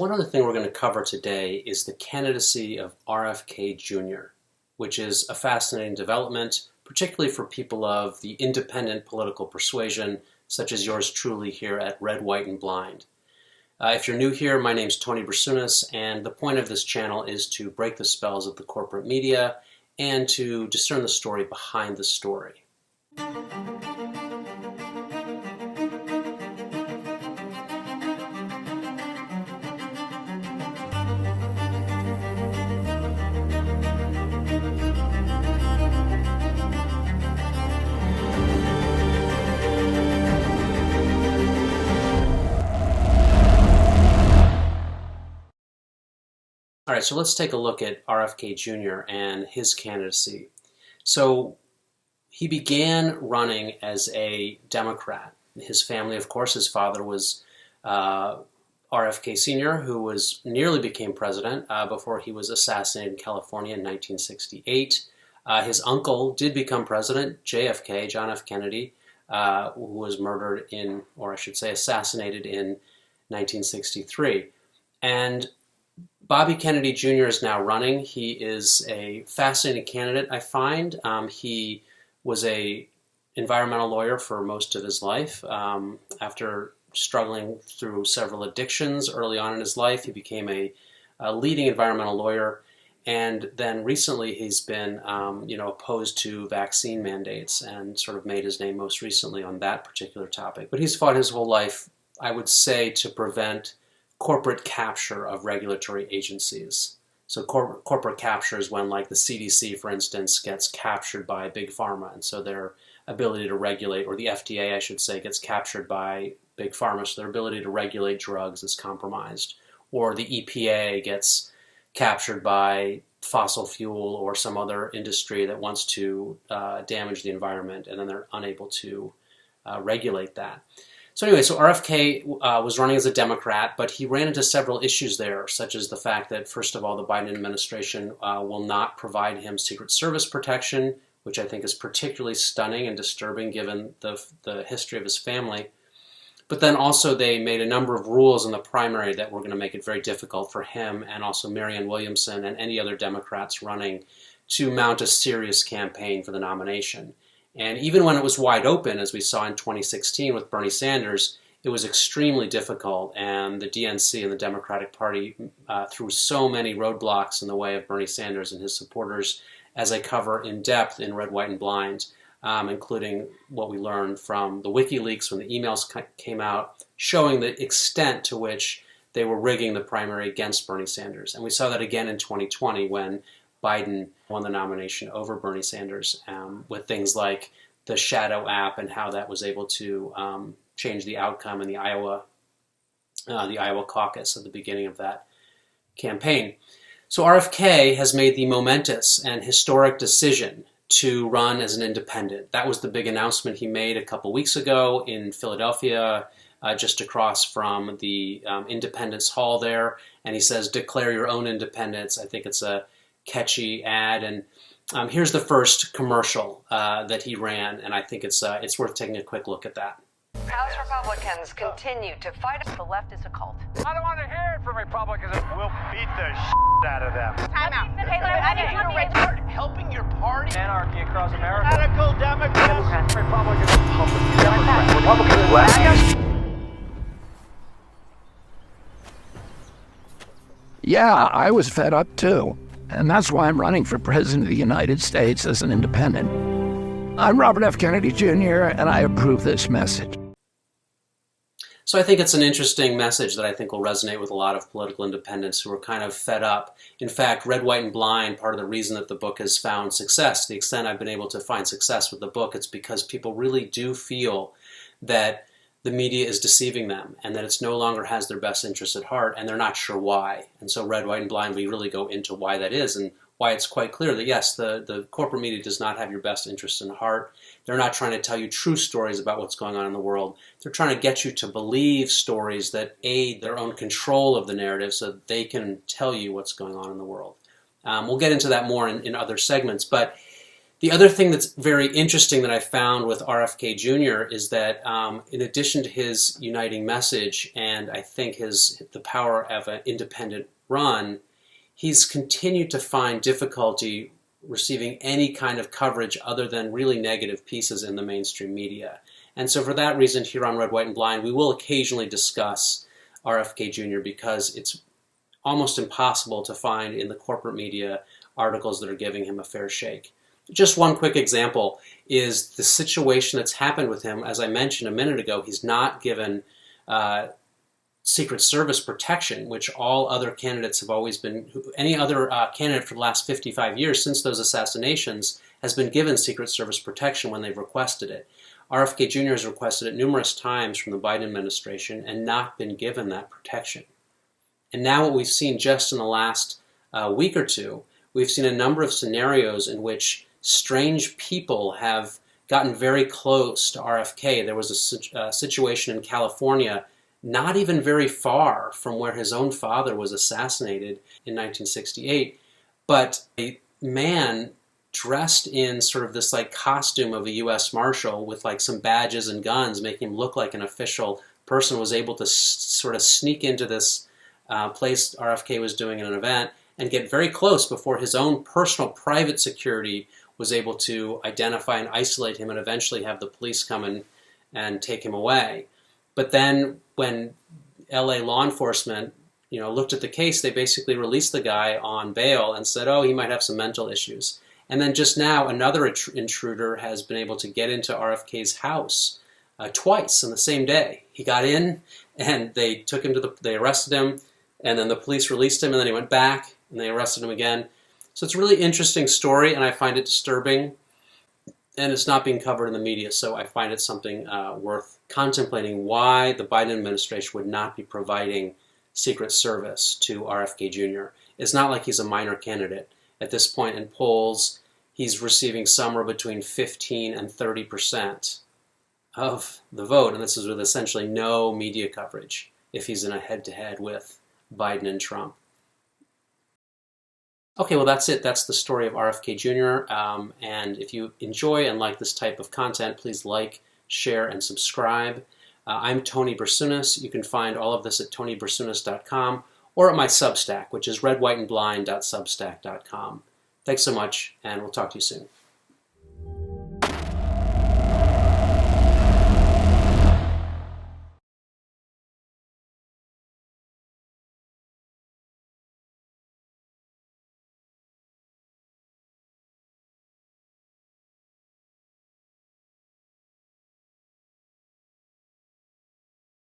one other thing we're going to cover today is the candidacy of RFK Jr., which is a fascinating development, particularly for people of the independent political persuasion, such as yours truly here at Red, White, and Blind. If you're new here, my name's Tony Brasunas, and the point of this channel is to break the spells of the corporate media and to discern the story behind the story. All right, so let's take a look at RFK Jr. and his candidacy. So he began running as a Democrat. His family, of course, his father was RFK Sr., who nearly became president before he was assassinated in California in 1968. His uncle did become president, JFK, John F. Kennedy, who was murdered or I should say assassinated in 1963. And Bobby Kennedy Jr. is now running. He is a fascinating candidate, I find. He was an environmental lawyer for most of his life. After struggling through several addictions early on in his life, he became a leading environmental lawyer. And then recently he's been opposed to vaccine mandates and sort of made his name most recently on that particular topic. But he's fought his whole life, I would say, to prevent corporate capture of regulatory agencies. So corporate capture is when, like, the CDC, for instance, gets captured by Big Pharma, and so their ability to regulate, or the FDA, I should say, gets captured by Big Pharma, so their ability to regulate drugs is compromised. Or the EPA gets captured by fossil fuel or some other industry that wants to damage the environment, and then they're unable to regulate that. So anyway, so RFK was running as a Democrat, but he ran into several issues there, such as the fact that, first of all, the Biden administration will not provide him Secret Service protection, which I think is particularly stunning and disturbing given the history of his family. But then also they made a number of rules in the primary that were going to make it very difficult for him and also Marianne Williamson and any other Democrats running to mount a serious campaign for the nomination. And even when it was wide open, as we saw in 2016 with Bernie Sanders, it was extremely difficult, and the DNC and the Democratic Party threw so many roadblocks in the way of Bernie Sanders and his supporters, as I cover in depth in Red, White, and Blind, including what we learned from the WikiLeaks when the emails came out, showing the extent to which they were rigging the primary against Bernie Sanders. And we saw that again in 2020 when Biden won the nomination over Bernie Sanders with things like the Shadow app and how that was able to change the outcome in the Iowa caucus at the beginning of that campaign. So RFK has made the momentous and historic decision to run as an independent. That was the big announcement he made a couple weeks ago in Philadelphia, just across from the Independence Hall there. And he says, "Declare your own independence." I think it's a catchy ad, and here's the first commercial that he ran, and I think it's worth taking a quick look at that. House Republicans continue to fight. The left is a cult. I don't want to hear it from Republicans. We'll beat the out of them. Time out. Taylor, I need you to raise Helping your party. Anarchy across America. Radical Democrats. Republicans. Republicans. Republicans. Yeah, I was fed up too. And that's why I'm running for President of the United States as an independent. I'm Robert F. Kennedy Jr., and I approve this message. So I think it's an interesting message that I think will resonate with a lot of political independents who are kind of fed up. In fact, Red, White, and Blind, part of the reason that the book has found success, to the extent I've been able to find success with the book, it's because people really do feel that the media is deceiving them and that it's no longer has their best interests at heart, and they're not sure why. And so Red, White, and Blind, we really go into why that is and why it's quite clear that, yes, the corporate media does not have your best interests in heart. They're not trying to tell you true stories about what's going on in the world. They're trying to get you to believe stories that aid their own control of the narrative so that they can tell you what's going on in the world. We'll get into that more in other segments, but The other thing that's very interesting that I found with RFK Jr. is that in addition to his uniting message and I think the power of an independent run, he's continued to find difficulty receiving any kind of coverage other than really negative pieces in the mainstream media. And so for that reason, here on Red, White, and Blind, we will occasionally discuss RFK Jr. because it's almost impossible to find in the corporate media articles that are giving him a fair shake. Just one quick example is the situation that's happened with him. As I mentioned a minute ago, he's not given Secret Service protection, which all other candidates have always been. Any other candidate for the last 55 years since those assassinations has been given Secret Service protection when they've requested it. RFK Jr. has requested it numerous times from the Biden administration and not been given that protection. And now what we've seen just in the last week or two, we've seen a number of scenarios in which strange people have gotten very close to RFK. There was a situation in California not even very far from where his own father was assassinated in 1968, but a man dressed in sort of this like costume of a U.S. Marshal with like some badges and guns, making him look like an official person, was able to sort of sneak into this place RFK was doing an event and get very close before his own personal private security was able to identify and isolate him and eventually have the police come in and take him away. But then when LA law enforcement, looked at the case, they basically released the guy on bail and said, oh, he might have some mental issues. And then just now, another intruder has been able to get into RFK's house twice on the same day. He got in, and they took him they arrested him, and then the police released him, and then he went back, and they arrested him again. So it's a really interesting story, and I find it disturbing, and it's not being covered in the media, so I find it something worth contemplating why the Biden administration would not be providing Secret Service to RFK Jr. It's not like he's a minor candidate. At this point in polls, he's receiving somewhere between 15 and 30% of the vote, and this is with essentially no media coverage if he's in a head-to-head with Biden and Trump. Okay, well that's it. That's the story of RFK Jr. And if you enjoy and like this type of content, please like, share, and subscribe. I'm Tony Bersunas. You can find all of this at tonybersunas.com or at my Substack, which is redwhiteandblind.substack.com. Thanks so much, and we'll talk to you soon.